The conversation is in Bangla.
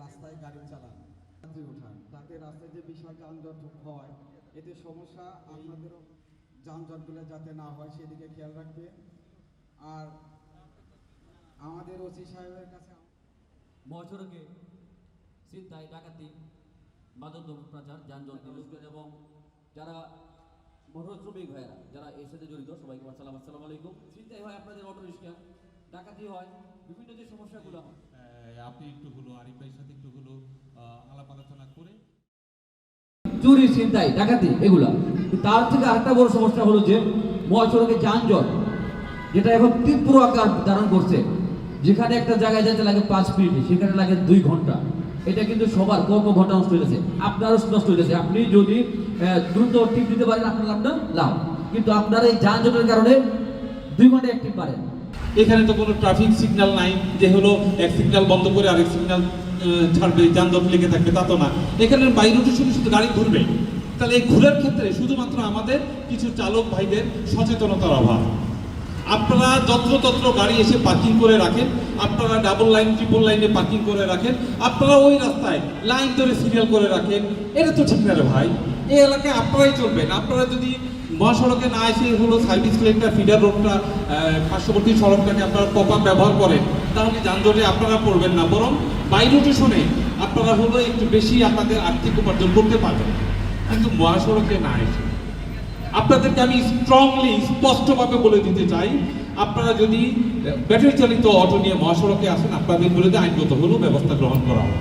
রাস্তায় গাড়ি চালান, যাত্রী ওঠান, তাতে রাস্তায় যে বিশাল যানজট হয়, এতে সমস্যা। আপনাদেরও যানজটগুলো যাতে না হয় সেদিকে খেয়াল রাখবে। আর আমাদের ওসি সাহেবের কাছে মহাসড়কে ছিনতাই, ডাকাতি, মাদকদ্রব্য পাচার, যানজট নিরসন এবং যারা মোটর শ্রমিক ভাইয়েরা যারা এর সাথে জড়িত সবাইকে আসসালামু আলাইকুম। ছিনতাই হয় আপনাদের অটো রিক্সা, ডাকাতি হয়, বিভিন্ন যে সমস্যাগুলো হয়, আপনি একটু হলো আরিফ ভাইয়ের সাথে একটু হলো আলাপ আলোচনা করে চুরি, ছিনতাই, ডাকাতি এগুলা। তার থেকে আরেকটা বড় সমস্যা হলো যে মহাসড়কে যানজট, যেটা এখন তীব্র আকার ধারণ করছে। যেখানে একটা জায়গায় যেতে লাগে 5 মিনিট, সেখানে লাগে 2 ঘন্টা। এটা কিন্তু সবার ঘন্টা নষ্ট হয়ে গেছে, আপনারও নষ্ট হয়ে গেছে। আপনি যদি দ্রুত টিপ দিতে পারেন আপনার লাভ, কিন্তু আপনার এই যানজটের কারণে 2 ঘন্টা অ্যাক্টিভ পারেন। এখানে তো কোনো ট্রাফিক সিগন্যাল নাই যে হলো এক সিগন্যাল বন্ধ করে আরেক সিগন্যাল ছাড়বে, যানজট লেগে থাকবে, তা তো না। এখানে বাই রুটে শুধু গাড়ি ঘুরবে। তাহলে এই ঘোরার ক্ষেত্রে শুধুমাত্র আমাদের কিছু চালক ভাইদের সচেতনতার অভাব। আপনারা যত্রতত্র গাড়ি এসে পার্কিং করে রাখেন, আপনারা ডাবল লাইন ট্রিপল লাইনে পার্কিং করে রাখেন, আপনারা ওই রাস্তায় লাইন ধরে সিরিয়াল করে রাখেন। এটা তো ঠিক না রে ভাই। এই এলাকায় আপনারাই চলবেন। আপনারা যদি মহাসড়কে না এসে হলো সার্ভিস লেনটা, ফিডার রোডটা, পার্শ্ববর্তী সড়কটাকে আপনারা প্রপার ব্যবহার করেন, তাহলে যানজটে আপনারা পড়বেন না, বরং বাই রুটে শুনে আপনারা হলো একটু বেশি আপনাদের আর্থিক উপার্জন করতে পারবেন। কিন্তু মহাসড়কে না এসে আপনাদেরকে আমি স্ট্রংলি স্পষ্টভাবে বলে দিতে চাই, আপনারা যদি ব্যাটারি চালিত অটো নিয়ে মহাসড়কে আসেন, আপনাদের বিরুদ্ধে আইনগত হলেও ব্যবস্থা গ্রহণ করা হবে।